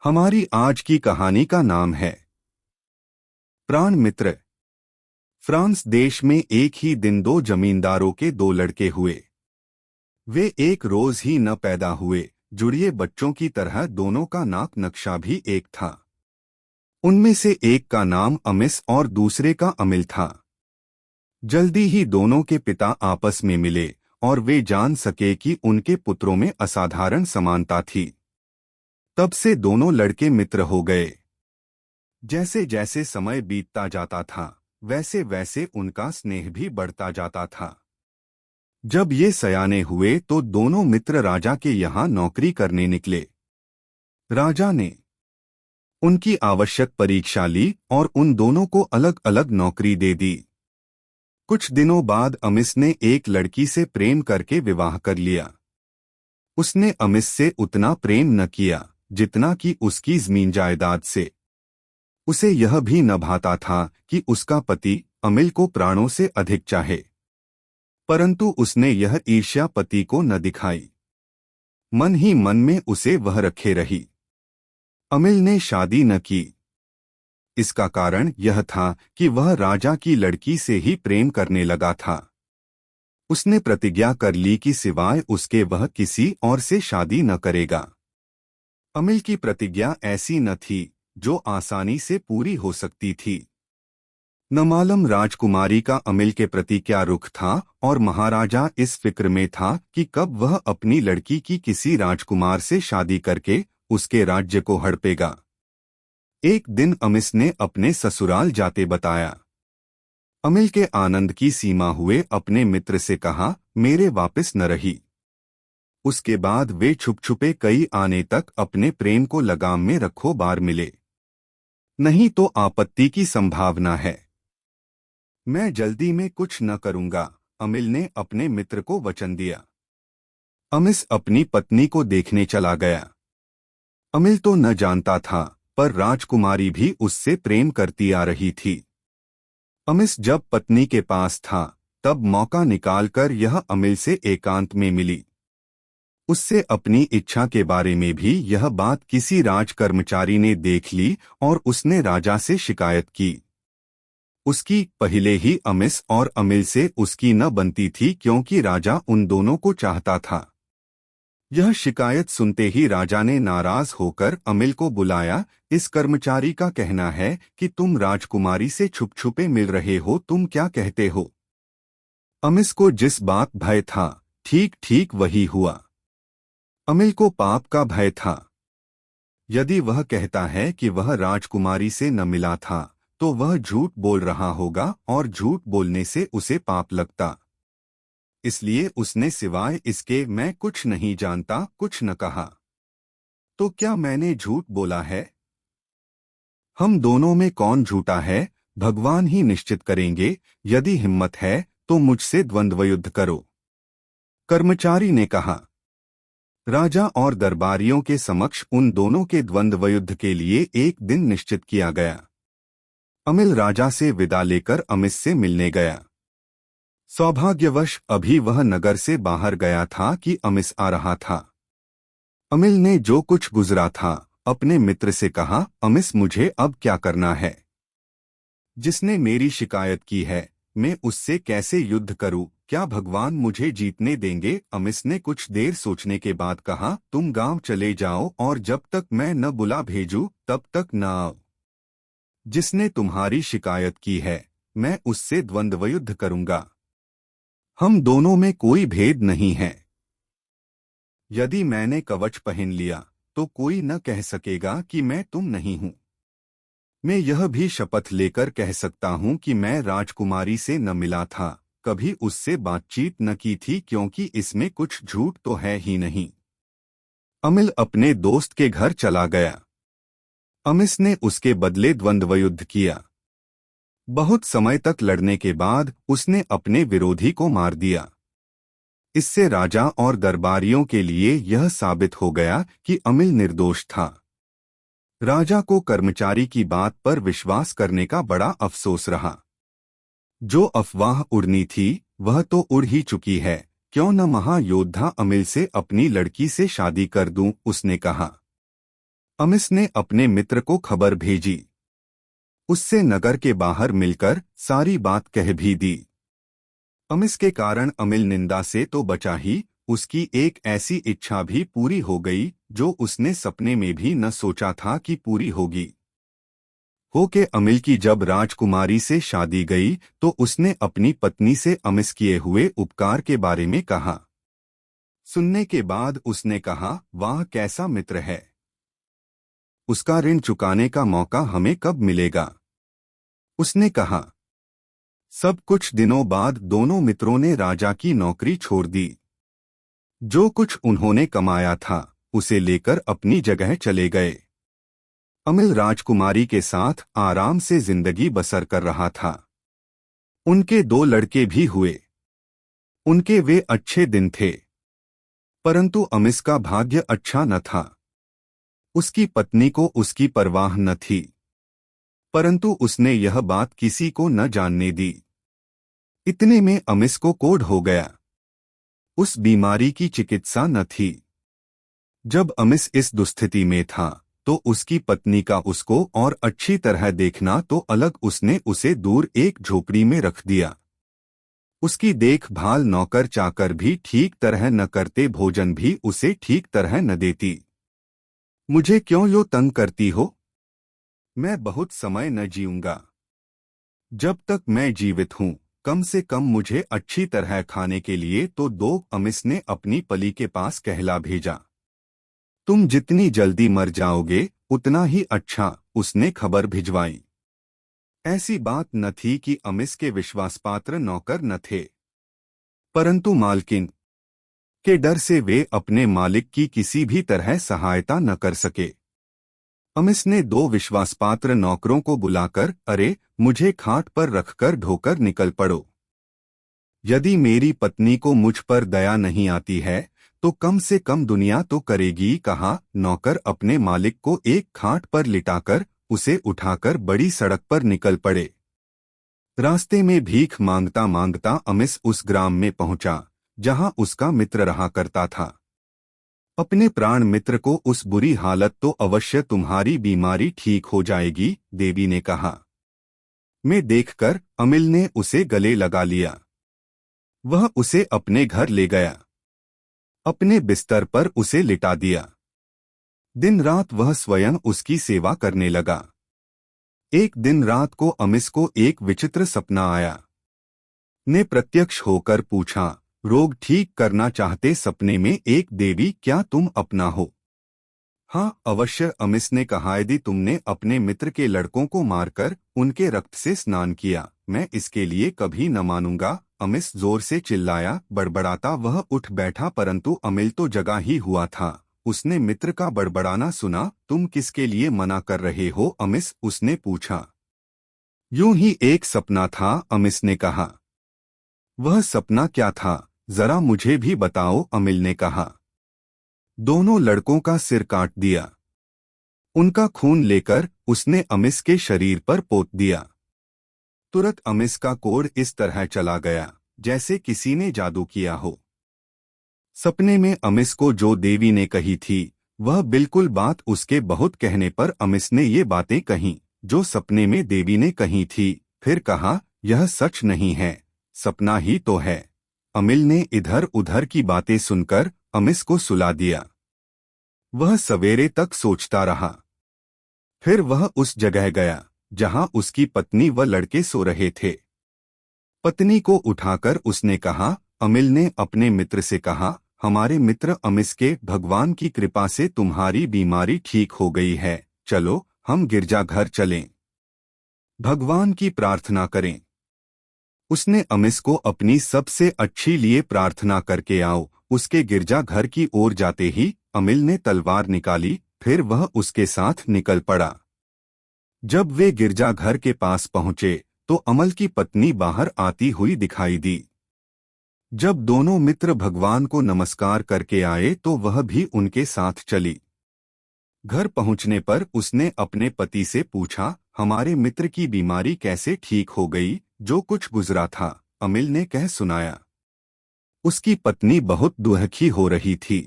हमारी आज की कहानी का नाम है प्राण मित्र। फ्रांस देश में एक ही दिन दो जमींदारों के दो लड़के हुए। वे एक रोज ही न पैदा हुए, जुड़िए बच्चों की तरह दोनों का नाक नक्शा भी एक था। उनमें से एक का नाम अमिस और दूसरे का अमिल था। जल्दी ही दोनों के पिता आपस में मिले और वे जान सके कि उनके पुत्रों में असाधारण समानता थी। तब से दोनों लड़के मित्र हो गए। जैसे जैसे समय बीतता जाता था वैसे वैसे उनका स्नेह भी बढ़ता जाता था। जब ये सयाने हुए तो दोनों मित्र राजा के यहाँ नौकरी करने निकले। राजा ने उनकी आवश्यक परीक्षा ली और उन दोनों को अलग अलग नौकरी दे दी। कुछ दिनों बाद अमिस ने एक लड़की से प्रेम करके विवाह कर लिया। उसने अमिस से उतना प्रेम न किया जितना कि उसकी जमीन जायदाद से। उसे यह भी न भाता था कि उसका पति अमिल को प्राणों से अधिक चाहे, परंतु उसने यह ईर्ष्या पति को न दिखाई। मन ही मन में उसे वह रखे रही। अमिल ने शादी न की। इसका कारण यह था कि वह राजा की लड़की से ही प्रेम करने लगा था। उसने प्रतिज्ञा कर ली कि सिवाय उसके वह किसी और से शादी न करेगा। अमिल की प्रतिज्ञा ऐसी न थी जो आसानी से पूरी हो सकती थी। न मालूम राजकुमारी का अमिल के प्रति क्या रुख था और महाराजा इस फिक्र में था कि कब वह अपनी लड़की की किसी राजकुमार से शादी करके उसके राज्य को हड़पेगा। एक दिन अमिस ने अपने ससुराल जाते बताया। अमिल के आनंद की सीमा हुए अपने मित्र से कहा, मेरे वापस न रही। उसके बाद वे छुप छुपे कई आने तक अपने प्रेम को लगाम में रखो बार मिले, नहीं तो आपत्ति की संभावना है। मैं जल्दी में कुछ न करूंगा, अमिल ने अपने मित्र को वचन दिया। अमिस अपनी पत्नी को देखने चला गया। अमिल तो न जानता था पर राजकुमारी भी उससे प्रेम करती आ रही थी। अमिस जब पत्नी के पास था तब मौका निकालकर यह अमिल से एकांत में मिली। उससे अपनी इच्छा के बारे में भी यह बात किसी राजकर्मचारी ने देख ली और उसने राजा से शिकायत की। उसकी पहले ही अमिस और अमिल से उसकी न बनती थी क्योंकि राजा उन दोनों को चाहता था। यह शिकायत सुनते ही राजा ने नाराज होकर अमिल को बुलाया। इस कर्मचारी का कहना है कि तुम राजकुमारी से छुप छुपे मिल रहे हो, तुम क्या कहते हो? अमिस को जिस बात भय था ठीक ठीक वही हुआ। अमिल को पाप का भय था। यदि वह कहता है कि वह राजकुमारी से न मिला था तो वह झूठ बोल रहा होगा और झूठ बोलने से उसे पाप लगता। इसलिए उसने सिवाय इसके मैं कुछ नहीं जानता कुछ न कहा। तो क्या मैंने झूठ बोला है? हम दोनों में कौन झूठा है भगवान ही निश्चित करेंगे। यदि हिम्मत है तो मुझसे द्वंद्व युद्ध करो, कर्मचारी ने कहा। राजा और दरबारियों के समक्ष उन दोनों के द्वंद्व युद्ध के लिए एक दिन निश्चित किया गया। अमिल राजा से विदा लेकर अमिस से मिलने गया। सौभाग्यवश अभी वह नगर से बाहर गया था कि अमिस आ रहा था। अमिल ने जो कुछ गुजरा था अपने मित्र से कहा, अमिस मुझे अब क्या करना है? जिसने मेरी शिकायत की है मैं उससे कैसे युद्ध करूं? क्या भगवान मुझे जीतने देंगे? अमिस ने कुछ देर सोचने के बाद कहा, तुम गांव चले जाओ और जब तक मैं न बुला भेजूं तब तक न आओ। जिसने तुम्हारी शिकायत की है मैं उससे द्वंद्व युद्ध करूंगा। हम दोनों में कोई भेद नहीं है। यदि मैंने कवच पहन लिया तो कोई न कह सकेगा कि मैं तुम नहीं हूं। मैं यह भी शपथ लेकर कह सकता हूं कि मैं राजकुमारी से न मिला था, कभी उससे बातचीत न की थी, क्योंकि इसमें कुछ झूठ तो है ही नहीं। अमिल अपने दोस्त के घर चला गया। अमिस ने उसके बदले द्वंद्व युद्ध किया। बहुत समय तक लड़ने के बाद उसने अपने विरोधी को मार दिया। इससे राजा और दरबारियों के लिए यह साबित हो गया कि अमिल निर्दोष था। राजा को कर्मचारी की बात पर विश्वास करने का बड़ा अफसोस रहा। जो अफवाह उड़नी थी वह तो उड़ ही चुकी है, क्यों न महायोद्धा अमिल से अपनी लड़की से शादी कर दूं, उसने कहा। अमिस ने अपने मित्र को खबर भेजी। उससे नगर के बाहर मिलकर सारी बात कह भी दी। अमिस के कारण अमिल निंदा से तो बचा ही, उसकी एक ऐसी इच्छा भी पूरी हो गई जो उसने सपने में भी न सोचा था कि पूरी होगी। हो के अमिल की जब राजकुमारी से शादी गई तो उसने अपनी पत्नी से अमिस किए हुए उपकार के बारे में कहा। सुनने के बाद उसने कहा, वाह कैसा मित्र है, उसका ऋण चुकाने का मौका हमें कब मिलेगा। उसने कहा। सब कुछ दिनों बाद दोनों मित्रों ने राजा की नौकरी छोड़ दी। जो कुछ उन्होंने कमाया था उसे लेकर अपनी जगह चले गए। अमिल राजकुमारी के साथ आराम से जिंदगी बसर कर रहा था। उनके 2 लड़के भी हुए। उनके वे अच्छे दिन थे। परंतु अमिस का भाग्य अच्छा न था। उसकी पत्नी को उसकी परवाह न थी, परंतु उसने यह बात किसी को न जानने दी। इतने में अमिस को कोढ़ हो गया। उस बीमारी की चिकित्सा न थी। जब अमिस इस दुस्थिति में था तो उसकी पत्नी का उसको और अच्छी तरह देखना तो अलग, उसने उसे दूर एक झोपड़ी में रख दिया। उसकी देखभाल नौकर चाकर भी ठीक तरह न करते, भोजन भी उसे ठीक तरह न देती। मुझे क्यों यो तंग करती हो? मैं बहुत समय न जीऊंगा। जब तक मैं जीवित हूँ कम से कम मुझे अच्छी तरह खाने के लिए तो दो। अमिस ने अपनी पली के पास कहला भेजा। तुम जितनी जल्दी मर जाओगे उतना ही अच्छा, उसने खबर भिजवाई। ऐसी बात न थी कि अमिस के विश्वासपात्र नौकर न थे, परंतु मालकिन के डर से वे अपने मालिक की किसी भी तरह सहायता न कर सके। अमिस ने 2 विश्वासपात्र नौकरों को बुलाकर, अरे मुझे खाट पर रखकर ढोकर निकल पड़ो। यदि मेरी पत्नी को मुझ पर दया नहीं आती है तो कम से कम दुनिया तो करेगी, कहा। नौकर अपने मालिक को एक खाट पर लिटाकर उसे उठाकर बड़ी सड़क पर निकल पड़े। रास्ते में भीख मांगता मांगता अमिस उस ग्राम में पहुंचा जहां उसका मित्र रहा करता था। अपने प्राण मित्र को, उस बुरी हालत तो अवश्य तुम्हारी बीमारी ठीक हो जाएगी, देवी ने कहा। मैं देखकर अमिल ने उसे गले लगा लिया। वह उसे अपने घर ले गया। अपने बिस्तर पर उसे लिटा दिया। दिन रात वह स्वयं उसकी सेवा करने लगा। एक दिन रात को अमिस को एक विचित्र सपना आया। ने प्रत्यक्ष होकर पूछा, रोग ठीक करना चाहते सपने में एक देवी, क्या तुम अपना हो? हाँ अवश्य, अमिस ने कहा। यदि तुमने अपने मित्र के लड़कों को मारकर उनके रक्त से स्नान किया, मैं इसके लिए कभी न मानूंगा। अमिस जोर से चिल्लाया। बड़बड़ाता वह उठ बैठा, परंतु अमिल तो जगा ही हुआ था। उसने मित्र का बड़बड़ाना सुना। तुम किसके लिए मना कर रहे हो अमिस? उसने पूछा। यूं ही एक सपना था, अमिस ने कहा। वह सपना क्या था, जरा मुझे भी बताओ, अमिल ने कहा। दोनों लड़कों का सिर काट दिया। उनका खून लेकर उसने अमिस के शरीर पर पोत दिया। तुरंत अमिस का कोढ़ इस तरह चला गया जैसे किसी ने जादू किया हो। सपने में अमिस को जो देवी ने कही थी वह बिल्कुल बात उसके बहुत कहने पर अमिस ने ये बातें कहीं जो सपने में देवी ने कही थी। फिर कहा, यह सच नहीं है, सपना ही तो है। अमिल ने इधर उधर की बातें सुनकर अमिस को सुला दिया। वह सवेरे तक सोचता रहा। फिर वह उस जगह गया जहां उसकी पत्नी व लड़के सो रहे थे। पत्नी को उठाकर उसने कहा। अमिल ने अपने मित्र से कहा, हमारे मित्र अमिस के, भगवान की कृपा से तुम्हारी बीमारी ठीक हो गई है, चलो हम गिरजाघर चलें, भगवान की प्रार्थना करें। उसने अमिस को अपनी सबसे अच्छी लिए प्रार्थना करके आओ। उसके गिरजाघर की ओर जाते ही अमिल ने तलवार निकाली, फिर वह उसके साथ निकल पड़ा। जब वे गिरजाघर के पास पहुंचे तो अमल की पत्नी बाहर आती हुई दिखाई दी। जब दोनों मित्र भगवान को नमस्कार करके आए तो वह भी उनके साथ चली। घर पहुंचने पर उसने अपने पति से पूछा, हमारे मित्र की बीमारी कैसे ठीक हो गई? जो कुछ गुजरा था अमिल ने कह सुनाया। उसकी पत्नी बहुत दुखी हो रही थी।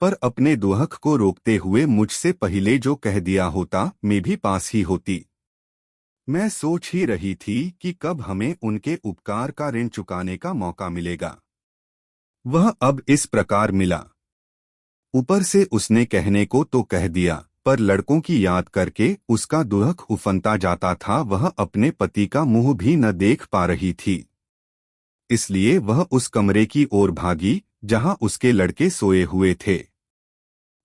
पर अपने दुहक को रोकते हुए मुझसे पहले जो कह दिया होता मैं भी पास ही होती। मैं सोच ही रही थी कि कब हमें उनके उपकार का ऋण चुकाने का मौका मिलेगा। वह अब इस प्रकार मिला। ऊपर से उसने कहने को तो कह दिया, पर लड़कों की याद करके उसका दुहक उफनता जाता था। वह अपने पति का मुंह भी न देख पा रही थी, इसलिए वह उस कमरे की ओर भागी जहां उसके लड़के सोए हुए थे।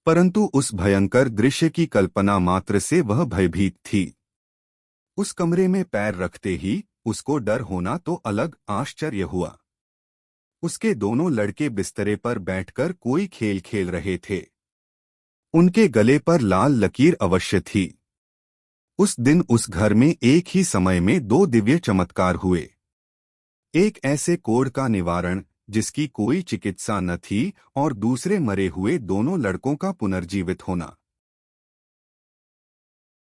परंतु उस भयंकर दृश्य की कल्पना मात्र से वह भयभीत थी। उस कमरे में पैर रखते ही उसको डर होना तो अलग आश्चर्य हुआ। उसके दोनों लड़के बिस्तरे पर बैठकर कोई खेल खेल रहे थे। उनके गले पर लाल लकीर अवश्य थी। उस दिन उस घर में एक ही समय में दो दिव्य चमत्कार हुए। एक ऐसे कोढ़ का निवारण जिसकी कोई चिकित्सा न थी, और दूसरे मरे हुए दोनों लड़कों का पुनर्जीवित होना।